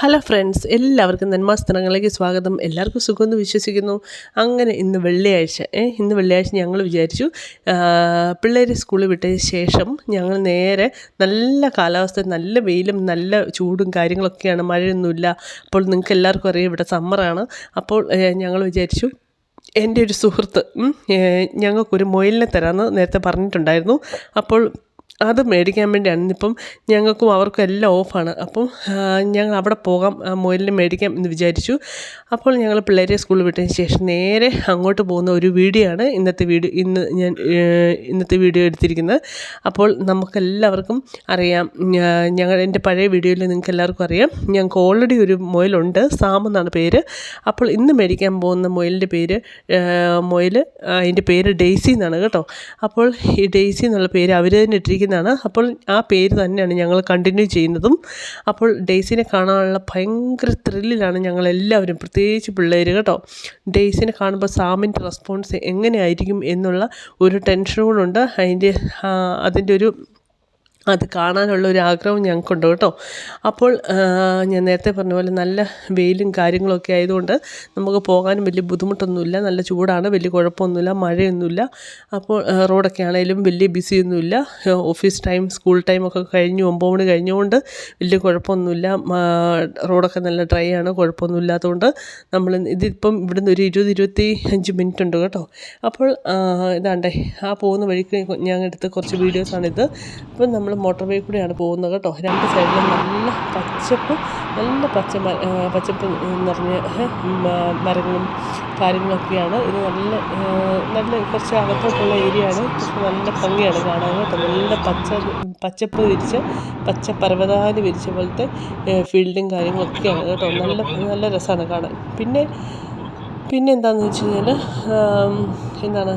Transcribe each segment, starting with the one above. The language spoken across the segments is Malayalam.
ഹലോ ഫ്രണ്ട്സ്, എല്ലാവർക്കും നന്മാസ്തനങ്ങളിലേക്ക് സ്വാഗതം. എല്ലാവർക്കും സുഖമെന്ന് വിശ്വസിക്കുന്നു. അങ്ങനെ ഇന്ന് വെള്ളിയാഴ്ച ഞങ്ങൾ വിചാരിച്ചു പിള്ളേർ സ്കൂളിൽ വിട്ടതിന് ശേഷം ഞങ്ങൾ നേരെ നല്ല കാലാവസ്ഥ, നല്ല വെയിലും നല്ല ചൂടും കാര്യങ്ങളൊക്കെയാണ്, മഴയൊന്നുമില്ല. അപ്പോൾ നിങ്ങൾക്ക് എല്ലാവർക്കും അറിയാം ഇവിടെ സമ്മറാണ്. അപ്പോൾ ഞങ്ങൾ വിചാരിച്ചു എൻ്റെ ഒരു സുഹൃത്ത് ഞങ്ങൾക്കൊരു മുയലിനെ തരാമെന്ന് നേരത്തെ പറഞ്ഞിട്ടുണ്ടായിരുന്നു. അപ്പോൾ അത് മേടിക്കാൻ വേണ്ടിയാണ് ഇന്നിപ്പം. ഞങ്ങൾക്കും അവർക്കും എല്ലാം ഓഫാണ്. അപ്പം ഞങ്ങൾ അവിടെ പോകാം, മുയലിനെ മേടിക്കാം എന്ന് വിചാരിച്ചു. അപ്പോൾ ഞങ്ങൾ പിള്ളേരെ സ്കൂളിൽ വിട്ടതിന് ശേഷം നേരെ അങ്ങോട്ട് പോകുന്ന ഒരു വീഡിയോ ആണ് ഇന്നത്തെ വീഡിയോ എടുത്തിരിക്കുന്നത്. അപ്പോൾ നമുക്കെല്ലാവർക്കും അറിയാം, എൻ്റെ പഴയ വീഡിയോയിൽ നിങ്ങൾക്ക് എല്ലാവർക്കും അറിയാം, ഞങ്ങൾക്ക് ഓൾറെഡി ഒരു മുയലുണ്ട്, സാം എന്നാണ് പേര്. അപ്പോൾ ഇന്ന് മേടിക്കാൻ പോകുന്ന മുയലിൻ്റെ പേര് അതിൻ്റെ പേര് ഡെയ്സി എന്നാണ് കേട്ടോ. അപ്പോൾ ഈ ഡെയ്സി എന്നുള്ള പേര് അവർ തന്നെ ഇട്ടിരിക്കുന്നതാണ്. അപ്പോൾ ആ പേര് തന്നെയാണ് ഞങ്ങൾ കണ്ടിന്യൂ ചെയ്യുന്നതും. അപ്പോൾ ഡെയ്സിനെ കാണാനുള്ള ഭയങ്കര ത്രില്ലിലാണ് ഞങ്ങളെല്ലാവരും, പ്രത്യേകിച്ച് പിള്ളേർ കേട്ടോ. ഡെയ്സിനെ കാണുമ്പോൾ സാമിൻ്റെ റെസ്പോൺസ് എങ്ങനെയായിരിക്കും എന്നുള്ള ഒരു ടെൻഷനോടുണ്ട്. അതിൻ്റെ ഒരു അത് കാണാനുള്ള ഒരു ആഗ്രഹം ഞങ്ങൾക്കുണ്ട് കേട്ടോ. അപ്പോൾ ഞാൻ നേരത്തെ പറഞ്ഞ പോലെ നല്ല വെയിലും കാര്യങ്ങളൊക്കെ ആയതുകൊണ്ട് നമുക്ക് പോകാനും വലിയ ബുദ്ധിമുട്ടൊന്നുമില്ല. നല്ല ചൂടാണ്, വലിയ കുഴപ്പമൊന്നുമില്ല, മഴയൊന്നുമില്ല. അപ്പോൾ റോഡൊക്കെ ആണെങ്കിലും വലിയ ബിസിയൊന്നുമില്ല. ഓഫീസ് ടൈം, സ്കൂൾ ടൈമൊക്കെ കഴിഞ്ഞു, 9 മണി കഴിഞ്ഞുകൊണ്ട് വലിയ കുഴപ്പമൊന്നുമില്ല. റോഡൊക്കെ നല്ല ഡ്രൈ ആണ്, കുഴപ്പമൊന്നുമില്ലാത്തതുകൊണ്ട് ഇതിപ്പം ഇവിടുന്ന് ഒരു 20-25 മിനിറ്റ് ഉണ്ട് കേട്ടോ. അപ്പോൾ ഇതാണ്ടേ ആ പോകുന്ന വഴിക്ക് ഞാൻ എടുത്ത കുറച്ച് വീഡിയോസാണിത്. അപ്പം നമ്മൾ മോട്ടോർ വേ കൂടെയാണ് പോകുന്നത് കേട്ടോ. രണ്ട് സൈഡിലും നല്ല പച്ചപ്പ് നിറഞ്ഞ മരങ്ങളും കാര്യങ്ങളൊക്കെയാണ്. ഇത് നല്ല കുറച്ച് അകത്തോട്ടുള്ള ഏരിയ ആണ്. പക്ഷെ നല്ല ഭംഗിയാണ് കാണാൻ കേട്ടോ. നല്ല പച്ചപ്പ് പച്ച പരവതാനി വിരിച്ച പോലത്തെ ഫീൽഡും കാര്യങ്ങളൊക്കെയാണ് കേട്ടോ. നല്ല രസമാണ് കാണാൻ. പിന്നെ എന്താണെന്ന് വെച്ച് കഴിഞ്ഞാൽ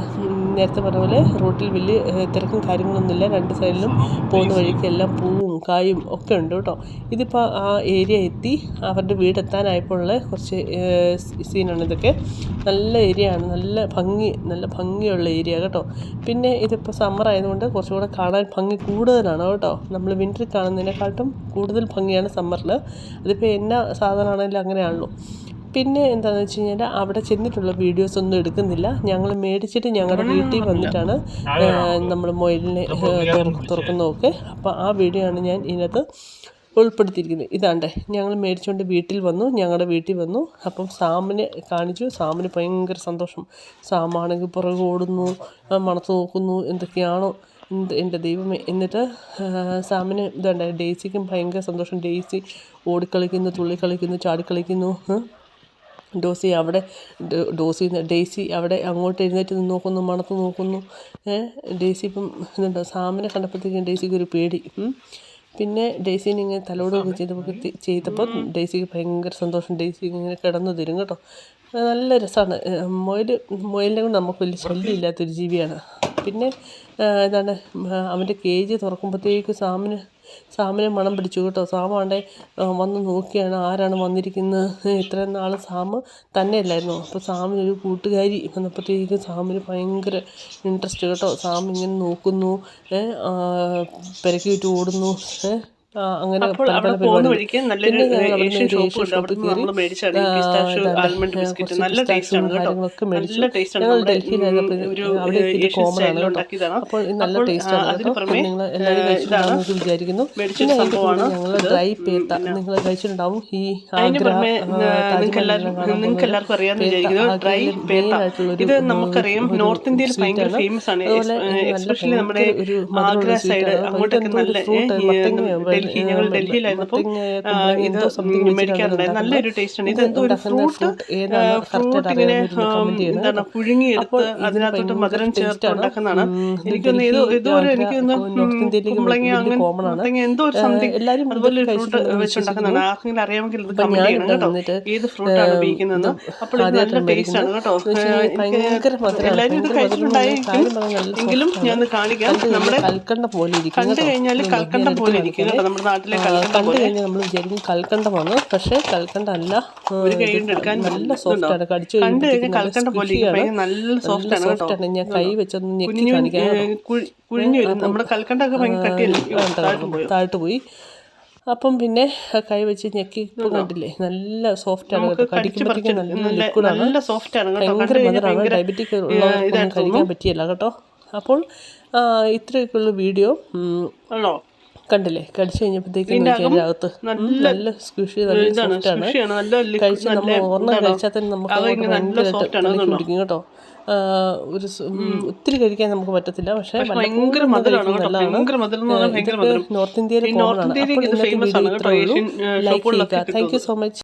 നേരത്തെ പറഞ്ഞ പോലെ റൂട്ടിൽ വലിയ തിരക്കും കാര്യങ്ങളൊന്നുമില്ല. രണ്ട് സൈഡിലും പോകുന്ന വഴിക്കെല്ലാം പൂവും കായും ഒക്കെ ഉണ്ട് കേട്ടോ. ഇതിപ്പോൾ ആ ഏരിയ എത്തി അവരുടെ വീടെത്താനായപ്പോഴുള്ള കുറച്ച് സീനാണ് ഇതൊക്കെ. നല്ല ഏരിയ ആണ്, നല്ല ഭംഗിയുള്ള ഏരിയ കേട്ടോ. പിന്നെ ഇതിപ്പോൾ സമ്മർ ആയതുകൊണ്ട് കുറച്ചുകൂടെ കാണാൻ ഭംഗി കൂടുതലാണ് കേട്ടോ. നമ്മൾ വിൻ്ററിൽ കാണുന്നതിനെക്കാട്ടും കൂടുതൽ ഭംഗിയാണ് സമ്മറിൽ. അതിപ്പോൾ എന്നാ സാധനമാണെങ്കിലും അങ്ങനെയാണല്ലോ. പിന്നെ എന്താണെന്ന് വെച്ച് കഴിഞ്ഞാൽ അവിടെ ചെന്നിട്ടുള്ള വീഡിയോസൊന്നും എടുക്കുന്നില്ല. ഞങ്ങൾ മേടിച്ചിട്ട് ഞങ്ങളുടെ വീട്ടിൽ വന്നിട്ടാണ് നമ്മൾ മുയലിനെ തുറക്കുന്നതൊക്കെ. അപ്പോൾ ആ വീഡിയോ ആണ് ഞാൻ ഇതിനകത്ത് ഉൾപ്പെടുത്തിയിരിക്കുന്നത്. ഇതാണ്ടേ ഞങ്ങൾ മേടിച്ചുകൊണ്ട് ഞങ്ങളുടെ വീട്ടിൽ വന്നു. അപ്പം സാമിനെ കാണിച്ചു. സാമിന് ഭയങ്കര സന്തോഷം. സാമാണെങ്കിൽ പുറകെ ഓടുന്നു, മണത്ത് നോക്കുന്നു, എന്തൊക്കെയാണോ എൻ്റെ ദൈവമേ. എന്നിട്ട് സാമിന് ഇതാണ്ടേ ഡെയ്സിക്കും ഭയങ്കര സന്തോഷം. ഡെയ്സി ഓടിക്കളിക്കുന്നു, തുള്ളിക്കളിക്കുന്നു, ചാടിക്കളിക്കുന്നു. ഡെയ്സി അവിടെ അങ്ങോട്ട് എഴുന്നേറ്റ് നിന്ന് നോക്കുന്നു, മണത്ത് നോക്കുന്നു. ഡെയ്സി ഇപ്പം ഇതുണ്ടോ, സാമിനെ കണ്ടപ്പോഴത്തേക്കും ഡെയ്സിക്ക് ഒരു പേടി. പിന്നെ ഡെയ്സിനെ ഇങ്ങനെ തലോടുകയൊക്കെ ചെയ്തപ്പോൾ ഡെയ്സിക്ക് ഭയങ്കര സന്തോഷം. ഡെയ്സി ഇങ്ങനെ കിടന്നു തരും കേട്ടോ. നല്ല രസമാണ്. മുയലിനെ കൊണ്ട് നമുക്ക് വലിയ ശല്യമില്ലാത്തൊരു ജീവിയാണ്. പിന്നെ അവൻ്റെ കേജ് തുറക്കുമ്പോഴത്തേക്ക് സാമിനെ മണം പിടിച്ചു കേട്ടോ. സാമാണ്ടേ വന്ന് നോക്കിയാണ് ആരാണ് വന്നിരിക്കുന്നത്. ഇത്രയും നാൾ സാമ് തന്നെയല്ലായിരുന്നു. അപ്പോൾ സാമിനൊരു കൂട്ടുകാരി വന്നപ്പോഴത്തേക്കും സാമിന് ഭയങ്കര ഇൻട്രസ്റ്റ് കേട്ടോ. സാം ഇങ്ങനെ നോക്കുന്നു, പെരക്കിയിട്ട് ഓടുന്നു. അങ്ങനെ പല പരിപാടി. കാര്യങ്ങളൊക്കെ മേടിച്ചു. ഞങ്ങൾ ഡൽഹിയിലായപ്പോൾ അവിടെ ഇത് കോമൺ ആണ് കേട്ടോ. അപ്പോൾ നല്ല ടേസ്റ്റാണ് കേട്ടോ. നിങ്ങൾ എല്ലാവരും കഴിച്ചിട്ടുണ്ടാവുമെന്ന് വിചാരിക്കുന്നു. പിന്നെ അതിൻ്റെ കൂടെ ഞങ്ങൾ ഡ്രൈ പേട്ട നിങ്ങൾ കഴിച്ചിട്ടുണ്ടാവും. ഈ ഇത് നമുക്കറിയാം, നോർത്ത് ഇന്ത്യയിൽ ഭയങ്കര ഫേമസ് ആണ്. എസ്പെഷ്യലി നമ്മുടെ ആഗ്ര സൈഡ് അങ്ങോട്ടൊക്കെ ഞങ്ങൾ ഡൽഹിയിലായിരുന്നപ്പോൾ ഇത് മേടിക്കാറുണ്ടായിരുന്നു. നല്ലൊരു ടേസ്റ്റ് ആണ്. ഇത് എന്തോ ഒരു ഫ്രൂട്ട് ഇങ്ങനെ എന്താണ് പുഴുങ്ങിയെടുത്ത് അതിനകത്തോട്ട് മധുരം ചേർത്ത് ഉണ്ടാക്കുന്നതാണ്. എനിക്കൊന്ന് കുമ്പളങ്ങ അങ്ങനെ എന്തോ ഒരു സംതിങ് അതുപോലെ ഒരു ഫ്രൂട്ട് വെച്ചുണ്ടാക്കുന്നതാണ്. ആർക്കെങ്കിലും അറിയാമെങ്കിൽ ഇത് കമന്റ് ചെയ്യണം കേട്ടോ, ഏത് ഫ്രൂട്ടാണ് ഉപയോഗിക്കുന്നതെന്ന്. അപ്പോൾ ഇത് നല്ല ടേസ്റ്റ് ആണ് കേട്ടോ. എല്ലാവരും ഇത് കഴിച്ചിട്ടുണ്ടായിരിക്കും, എങ്കിലും ഞാൻ കാണിക്കാം. നമ്മുടെ കണ്ടു കഴിഞ്ഞാൽ കൽക്കണ്ടം പോലെ ഇരിക്കും കേട്ടോ. നമ്മുടെ നാട്ടിലെ കണ്ടു കഴിഞ്ഞാൽ നമ്മൾ വിചാരിക്കും കൽക്കണ്ടമാണ്. പക്ഷേ കൽക്കണ്ടം അല്ല, ഒരു കൈ കൊണ്ട് എടുക്കാൻ നല്ല സോഫ്റ്റാണ്. കടിച്ചു കൽക്കണ്ടം പോലെ നല്ല സോഫ്റ്റാണ്. ഞാൻ കൈ വെച്ചൊന്ന് ഞെക്കി കാണിക്കാം. കുഴിഞ്ഞു വരും. നമ്മുടെ കൽക്കണ്ടൊക്കെ ഭയങ്കര കട്ടിയല്ലേ, താഴ്ത്തു പോയി. അപ്പം പിന്നെ കൈ വെച്ച് ഞെക്കി ഇപ്പം കണ്ടില്ലേ നല്ല സോഫ്റ്റാണ് കേട്ടോ, കടിക്കുമ്പോഴത്തേക്കും നല്ല ലിക്വിഡാണ്, നല്ല സോഫ്റ്റ് ആണ് കേട്ടോ. ഭയങ്കര മധുരമാണ്. ഡയബറ്റിക് ഉള്ളവർക്കൊന്നും കഴിക്കാൻ പറ്റിയല്ല കേട്ടോ. അപ്പോൾ ഇത്രയൊക്കെയുള്ള വീഡിയോ ആണോ കണ്ടില്ലേ, കടിച്ചു കഴിഞ്ഞപ്പോഴത്തേക്കും അതിൻ്റെ അകത്ത് നല്ല സ്ക്വിഷി, നല്ല സോഫ്റ്റാണ്. കഴിച്ച് നമ്മൾ ഒരെണ്ണം കഴിച്ചാൽ തന്നെ നമുക്ക് ഭയങ്കരമായിട്ട് കുടിക്കും കേട്ടോ. ഒത്തിരി കഴിക്കാൻ നമുക്ക് പറ്റത്തില്ല, പക്ഷേ ഭയങ്കര മധുരമാണ് കേട്ടോ, ഭയങ്കര മധുരം. നോർത്ത് ഇന്ത്യയിൽ കോമൺ ആണ്. അപ്പോൾ ഇന്നത്തെ വീഡിയോ ഇത്രയേ ഉള്ളൂ. ലൈക്ക് ചെയ്യുക. Thank you so much.